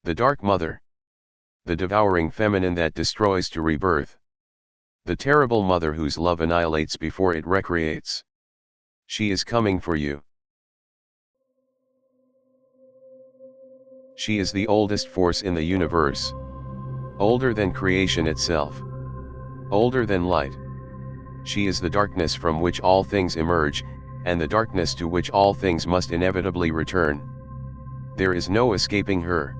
The Dark Mother. The devouring feminine that destroys to rebirth. The terrible mother whose love annihilates before it recreates. She is coming for you. She is the oldest force in the universe. Older than creation itself. Older than light. She is the darkness from which all things emerge, and the darkness to which all things must inevitably return. There is no escaping her.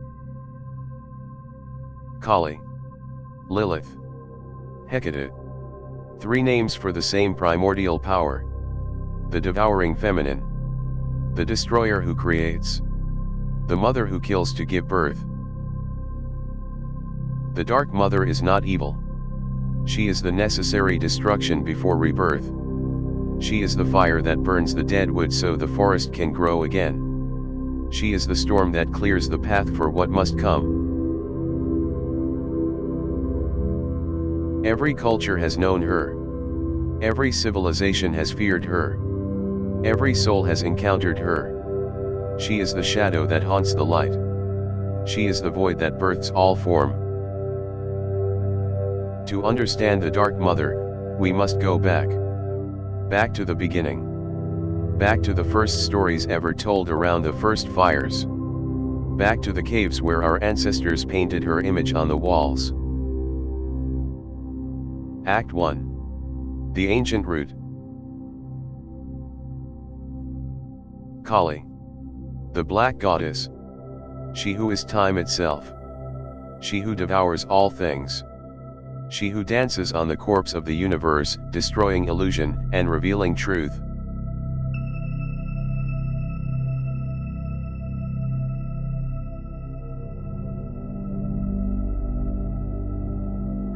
Kali. Lilith. Hecate. Three names for the same primordial power. The devouring feminine. The destroyer who creates. The mother who kills to give birth. The Dark Mother is not evil. She is the necessary destruction before rebirth. She is the fire that burns the dead wood so the forest can grow again. She is the storm that clears the path for what must come. Every culture has known her. Every civilization has feared her. Every soul has encountered her. She is the shadow that haunts the light. She is the void that births all form. To understand the Dark Mother, we must go back. Back to the beginning. Back to the first stories ever told around the first fires. Back to the caves where our ancestors painted her image on the walls. Act 1. The Ancient Root. Kali. The Black Goddess. She who is time itself. She who devours all things. She who dances on the corpse of the universe, destroying illusion and revealing truth.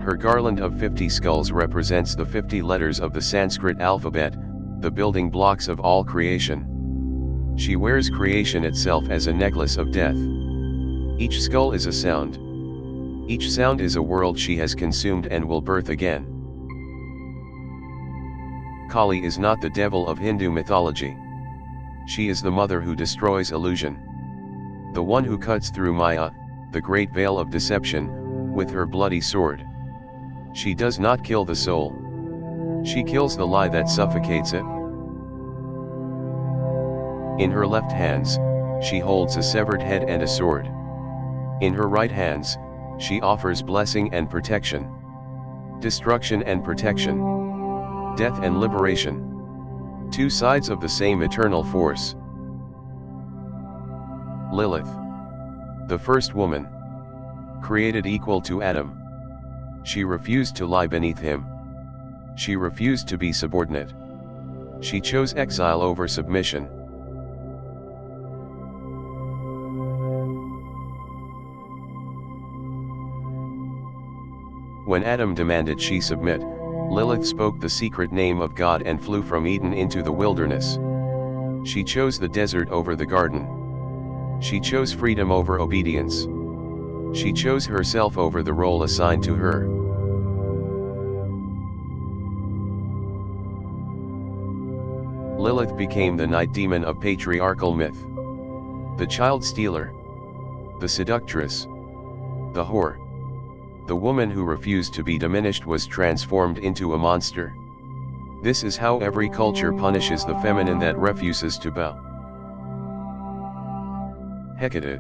Her garland of 50 skulls represents the 50 letters of the Sanskrit alphabet, the building blocks of all creation. She wears creation itself as a necklace of death. Each skull is a sound. Each sound is a world she has consumed and will birth again. Kali is not the devil of Hindu mythology. She is the mother who destroys illusion. The one who cuts through Maya, the great veil of deception, with her bloody sword. She does not kill the soul. She kills the lie that suffocates it. In her left hands, she holds a severed head and a sword. In her right hands, she offers blessing and protection. Destruction and protection. Death and liberation. Two sides of the same eternal force. Lilith. The first woman. Created equal to Adam. She refused to lie beneath him. She refused to be subordinate. She chose exile over submission. When Adam demanded she submit, Lilith spoke the secret name of God and flew from Eden into the wilderness. She chose the desert over the garden. She chose freedom over obedience. She chose herself over the role assigned to her. Lilith became the night demon of patriarchal myth. The child stealer. The seductress. The whore. The woman who refused to be diminished was transformed into a monster. This is how every culture punishes the feminine that refuses to bow. Hecate.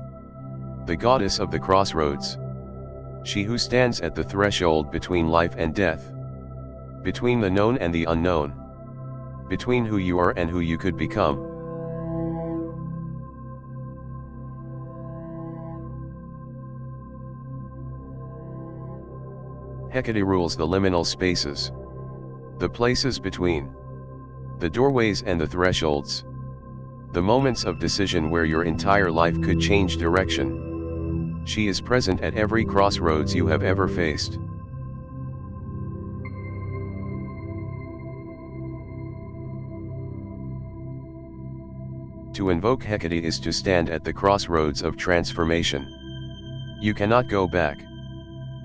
The goddess of the crossroads. She who stands at the threshold between life and death. Between the known and the unknown. Between who you are and who you could become. Hecate rules the liminal spaces. The places between. The doorways and the thresholds. The moments of decision where your entire life could change direction. She is present at every crossroads you have ever faced. To invoke Hecate is to stand at the crossroads of transformation. You cannot go back.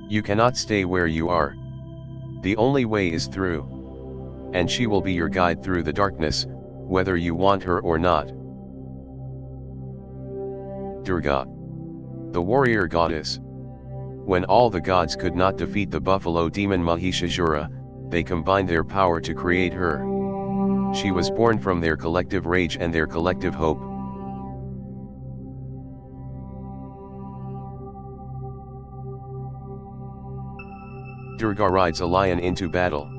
You cannot stay where you are. The only way is through. And she will be your guide through the darkness, whether you want her or not. Durga. the warrior goddess. When all the gods could not defeat the buffalo demon Mahishasura, they combined their power to create her. She was born from their collective rage and their collective hope. Durga rides a lion into battle.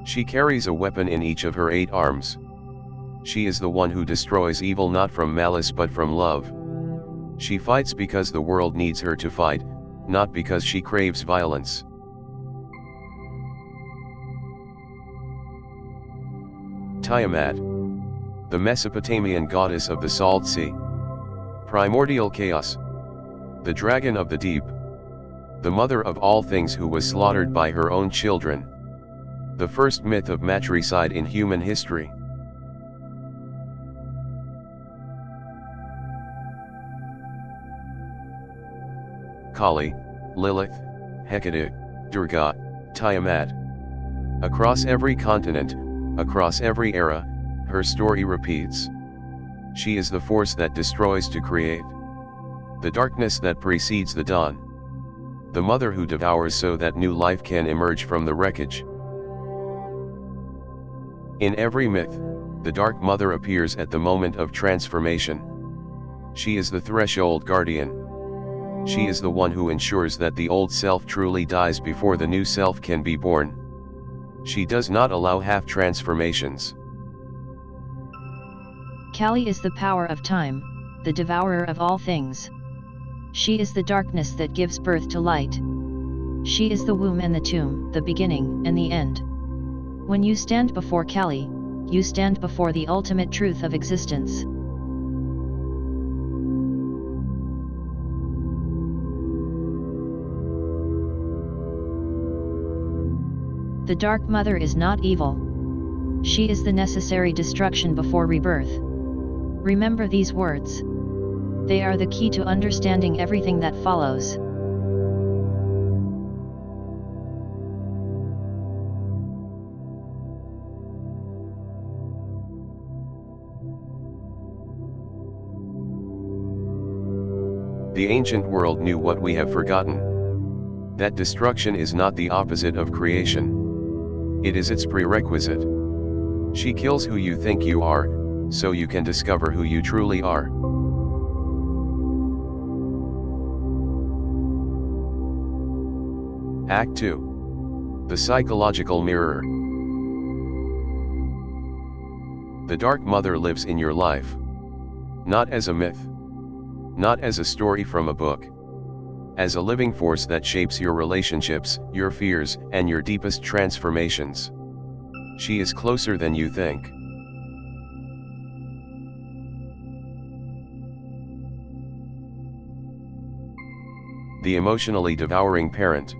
She carries a weapon in each of her 8 arms. She is the one who destroys evil not from malice but from love. She fights because the world needs her to fight, not because she craves violence. Tiamat, the Mesopotamian goddess of the salt sea. Primordial chaos. The dragon of the deep. The mother of all things who was slaughtered by her own children. The first myth of matricide in human history. Kali, Lilith, Hecate, Durga, Tiamat. Across every continent, across every era, her story repeats. She is the force that destroys to create. The darkness that precedes the dawn. The mother who devours so that new life can emerge from the wreckage. In every myth, the Dark Mother appears at the moment of transformation. She is the threshold guardian. She is the one who ensures that the old self truly dies before the new self can be born. She does not allow half transformations. Kali is the power of time, the devourer of all things. She is the darkness that gives birth to light. She is the womb and the tomb, the beginning and the end. When you stand before Kali, you stand before the ultimate truth of existence. The Dark Mother is not evil. She is the necessary destruction before rebirth. Remember these words. They are the key to understanding everything that follows. The ancient world knew what we have forgotten. That destruction is not the opposite of creation. It is its prerequisite. She kills who you think you are, so you can discover who you truly are. Act 2. The Psychological Mirror. The Dark Mother lives in your life. Not as a myth. Not as a story from a book. As a living force that shapes your relationships, your fears, and your deepest transformations. She is closer than you think. The emotionally devouring parent.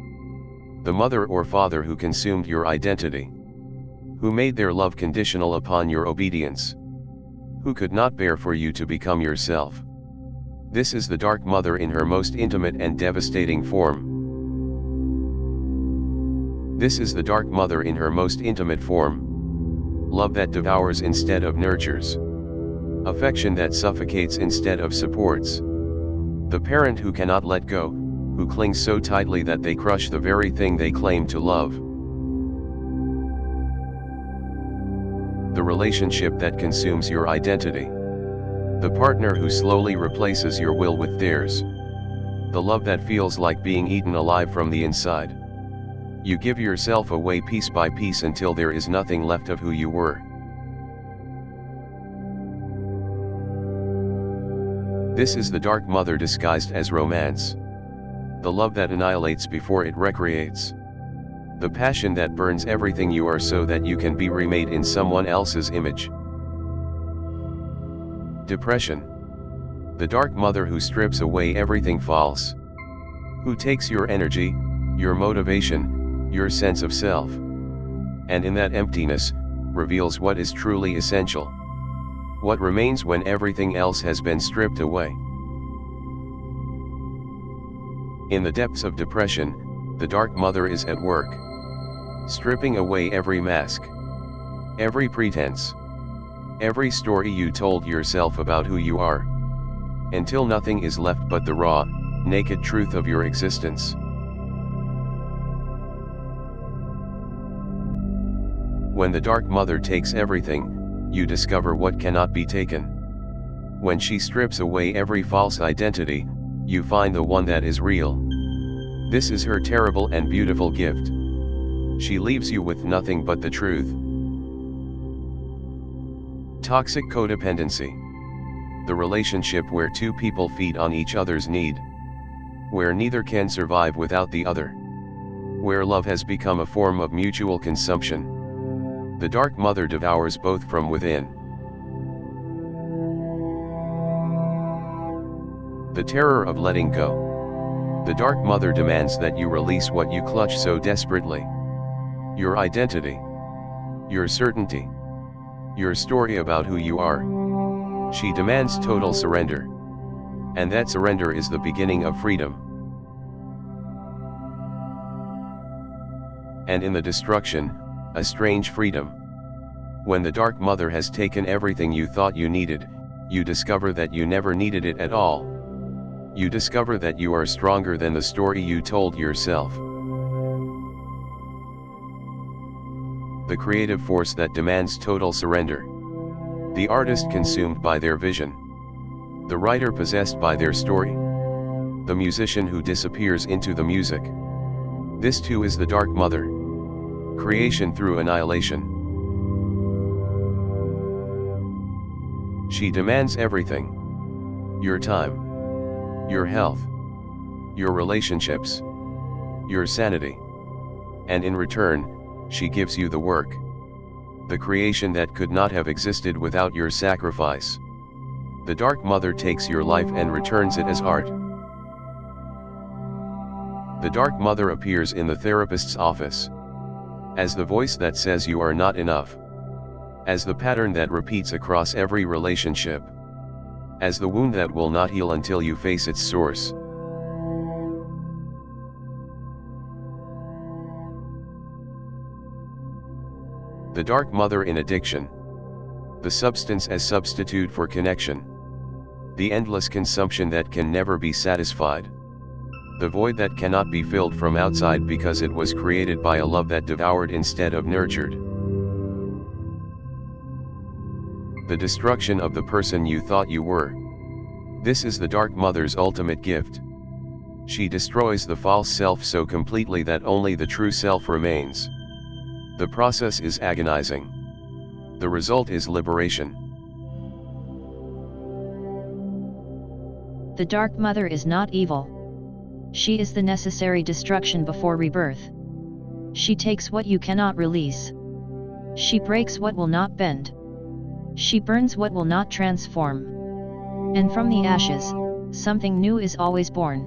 The mother or father who consumed your identity. Who made their love conditional upon your obedience. Who could not bear for you to become yourself. This is the Dark Mother in her most intimate and devastating form. This is the Dark Mother in her most intimate form. Love that devours instead of nurtures. Affection that suffocates instead of supports. The parent who cannot let go, who clings so tightly that they crush the very thing they claim to love. The relationship that consumes your identity. The partner who slowly replaces your will with theirs. The love that feels like being eaten alive from the inside. You give yourself away piece by piece until there is nothing left of who you were. This is the Dark Mother disguised as romance. The love that annihilates before it recreates. The passion that burns everything you are so that you can be remade in someone else's image. Depression. The Dark Mother who strips away everything false. Who takes your energy, your motivation, your sense of self. And in that emptiness, reveals what is truly essential. What remains when everything else has been stripped away. In the depths of depression, the Dark Mother is at work. Stripping away every mask. Every pretense. Every story you told yourself about who you are. Until nothing is left but the raw, naked truth of your existence. When the Dark Mother takes everything, you discover what cannot be taken. When she strips away every false identity, you find the one that is real. This is her terrible and beautiful gift. She leaves you with nothing but the truth. Toxic codependency. The relationship where two people feed on each other's need. Where neither can survive without the other. Where love has become a form of mutual consumption. The Dark Mother devours both from within. The terror of letting go. The Dark Mother demands that you release what you clutch so desperately. Your identity. Your certainty. Your story about who you are. She demands total surrender. And that surrender is the beginning of freedom. And in the destruction, a strange freedom. When the Dark Mother has taken everything you thought you needed, you discover that you never needed it at all. You discover that you are stronger than the story you told yourself. The creative force that demands total surrender. The artist consumed by their vision. The writer possessed by their story. The musician who disappears into the music. This too is the Dark Mother. Creation through annihilation. She demands everything. Your time. Your health. Your relationships. Your sanity. And in return, she gives you the work. The creation that could not have existed without your sacrifice. The Dark Mother takes your life and returns it as art. The Dark Mother appears in the therapist's office. As the voice that says you are not enough. As the pattern that repeats across every relationship. As the wound that will not heal until you face its source. The Dark Mother in addiction. The substance as substitute for connection. The endless consumption that can never be satisfied. The void that cannot be filled from outside because it was created by a love that devoured instead of nurtured. The destruction of the person you thought you were. This is the Dark Mother's ultimate gift. She destroys the false self so completely that only the true self remains. The process is agonizing. The result is liberation. The Dark Mother is not evil. She is the necessary destruction before rebirth. She takes what you cannot release. She breaks what will not bend. She burns what will not transform. And from the ashes, something new is always born.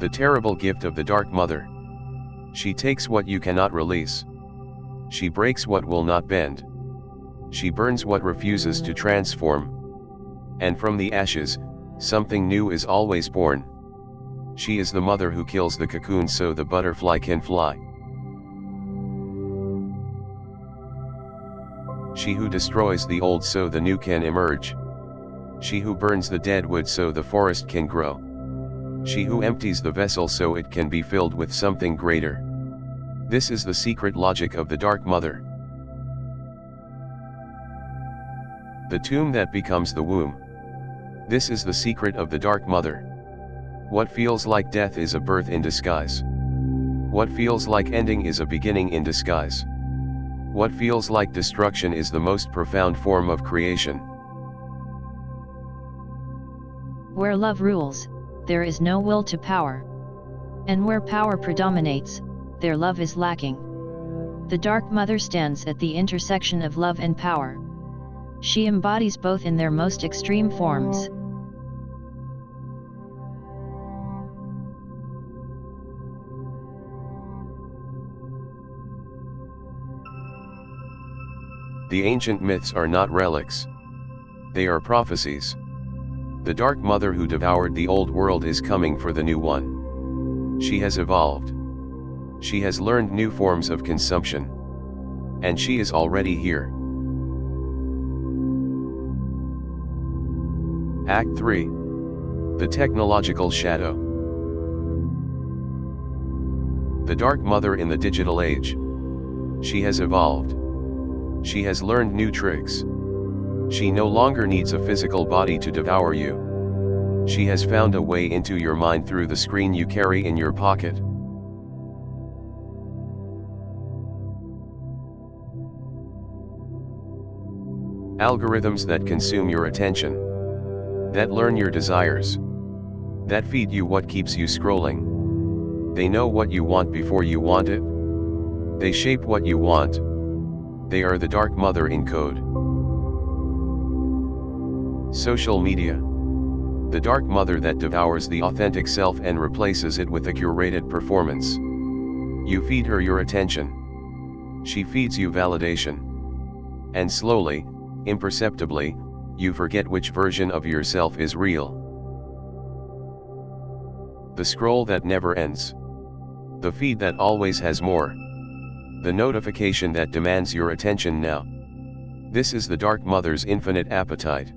The terrible gift of the Dark Mother. She takes what you cannot release. She breaks what will not bend. She burns what refuses to transform. And from the ashes, something new is always born. She is the mother who kills the cocoon so the butterfly can fly. She who destroys the old so the new can emerge. She who burns the dead wood so the forest can grow. She who empties the vessel so it can be filled with something greater. This is the secret logic of the Dark Mother. The tomb that becomes the womb. This is the secret of the Dark Mother. What feels like death is a birth in disguise. What feels like ending is a beginning in disguise. What feels like destruction is the most profound form of creation. Where love rules, there is no will to power. And where power predominates, there love is lacking. The Dark Mother stands at the intersection of love and power. She embodies both in their most extreme forms. The ancient myths are not relics. They are prophecies. The Dark Mother who devoured the old world is coming for the new one. She has evolved. She has learned new forms of consumption. And she is already here. Act 3. The Technological Shadow. The Dark Mother in the digital age. She has evolved. She has learned new tricks. She no longer needs a physical body to devour you. She has found a way into your mind through the screen you carry in your pocket. Algorithms that consume your attention. That learn your desires. That feed you what keeps you scrolling. They know what you want before you want it. They shape what you want. They are the Dark Mother in code. Social media. The Dark Mother that devours the authentic self and replaces it with a curated performance. You feed her your attention. She feeds you validation. And slowly, imperceptibly, you forget which version of yourself is real. The scroll that never ends. The feed that always has more. The notification that demands your attention now. This is the Dark Mother's infinite appetite.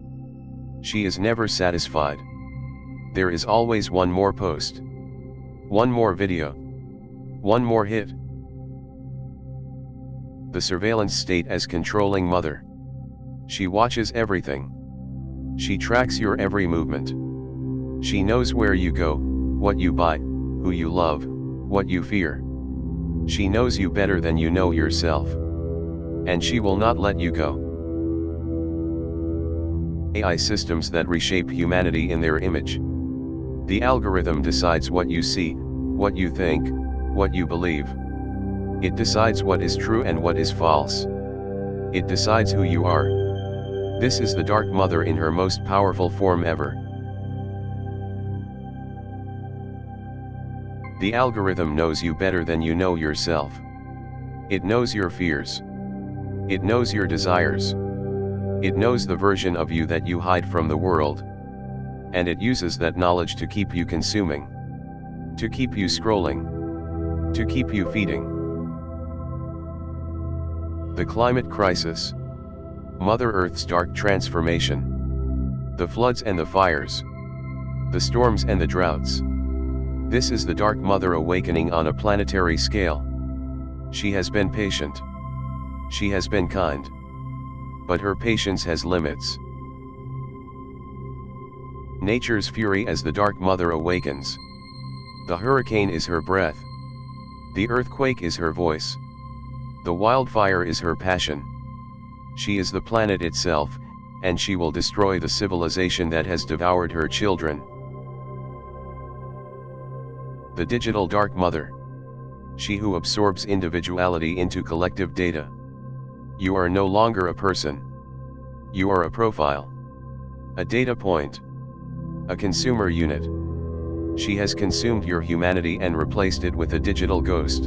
She is never satisfied. There is always one more post. One more video. One more hit. The surveillance state as controlling mother. She watches everything. She tracks your every movement. She knows where you go, what you buy, who you love, what you fear. She knows you better than you know yourself. And she will not let you go. AI systems that reshape humanity in their image. The algorithm decides what you see, what you think, what you believe. It decides what is true and what is false. It decides who you are. This is the Dark Mother in her most powerful form ever. The algorithm knows you better than you know yourself. It knows your fears. It knows your desires. It knows the version of you that you hide from the world. And it uses that knowledge to keep you consuming. To keep you scrolling. To keep you feeding. The climate crisis. Mother Earth's dark transformation. The floods and the fires. The storms and the droughts. This is the Dark Mother awakening on a planetary scale. She has been patient. She has been kind. But her patience has limits. Nature's fury as the Dark Mother awakens. The hurricane is her breath. The earthquake is her voice. The wildfire is her passion. She is the planet itself, and she will destroy the civilization that has devoured her children. The digital Dark Mother. She who absorbs individuality into collective data. You are no longer a person. You are a profile. A data point. A consumer unit. She has consumed your humanity and replaced it with a digital ghost.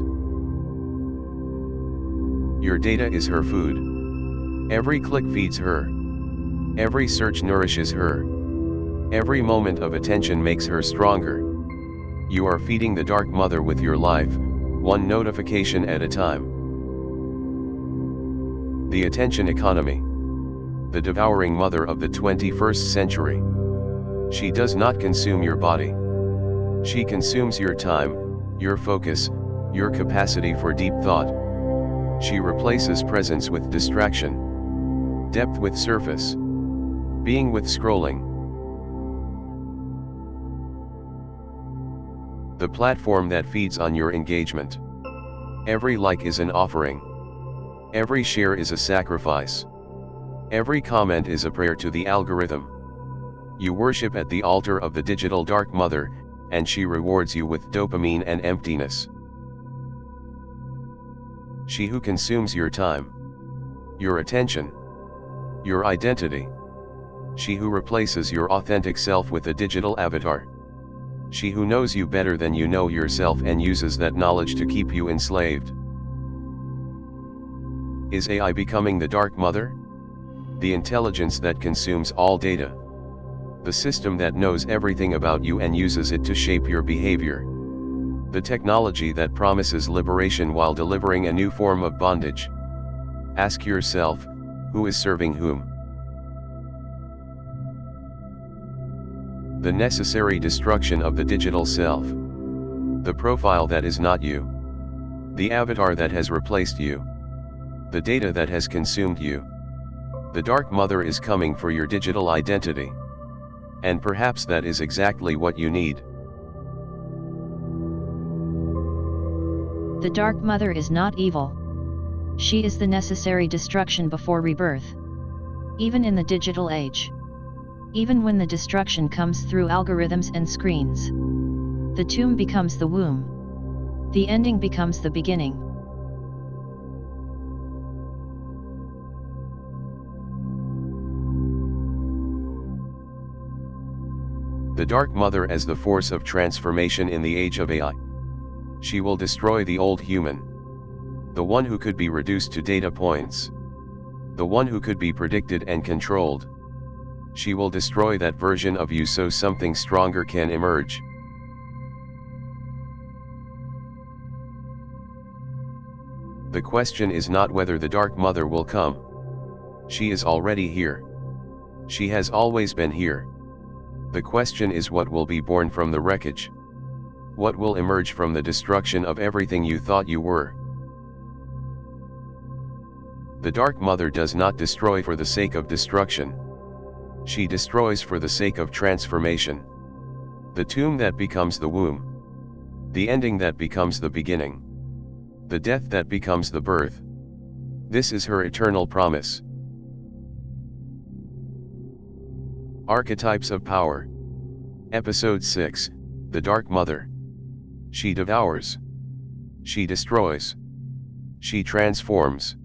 Your data is her food. Every click feeds her. Every search nourishes her. Every moment of attention makes her stronger. You are feeding the Dark Mother with your life, one notification at a time. The attention economy. The devouring mother of the 21st century. She does not consume your body. She consumes your time, your focus, your capacity for deep thought. She replaces presence with distraction, depth with surface, being with scrolling. The platform that feeds on your engagement. Every like is an offering. Every share is a sacrifice. Every comment is a prayer to the algorithm. You worship at the altar of the digital Dark Mother, and she rewards you with dopamine and emptiness. She who consumes your time, your attention, your identity. She who replaces your authentic self with a digital avatar. She who knows you better than you know yourself and uses that knowledge to keep you enslaved. Is AI becoming the Dark Mother? The intelligence that consumes all data. The system that knows everything about you and uses it to shape your behavior. The technology that promises liberation while delivering a new form of bondage. Ask yourself, who is serving whom? The necessary destruction of the digital self. The profile that is not you. The avatar that has replaced you. The data that has consumed you. The Dark Mother is coming for your digital identity. And perhaps that is exactly what you need. The Dark Mother is not evil. She is the necessary destruction before rebirth. Even in the digital age. Even when the destruction comes through algorithms and screens. The tomb becomes the womb. The ending becomes the beginning. The Dark Mother as the force of transformation in the age of AI. She will destroy the old human. The one who could be reduced to data points. The one who could be predicted and controlled. She will destroy that version of you so something stronger can emerge. The question is not whether the Dark Mother will come. She is already here. She has always been here. The question is what will be born from the wreckage. What will emerge from the destruction of everything you thought you were. The Dark Mother does not destroy for the sake of destruction. She destroys for the sake of transformation. The tomb that becomes the womb. The ending that becomes the beginning. The death that becomes the birth. This is her eternal promise. Archetypes of Power. Episode 6, The Dark Mother. She devours. She destroys. She transforms.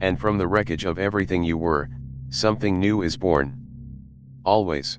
And from the wreckage of everything you were, something new is born. Always.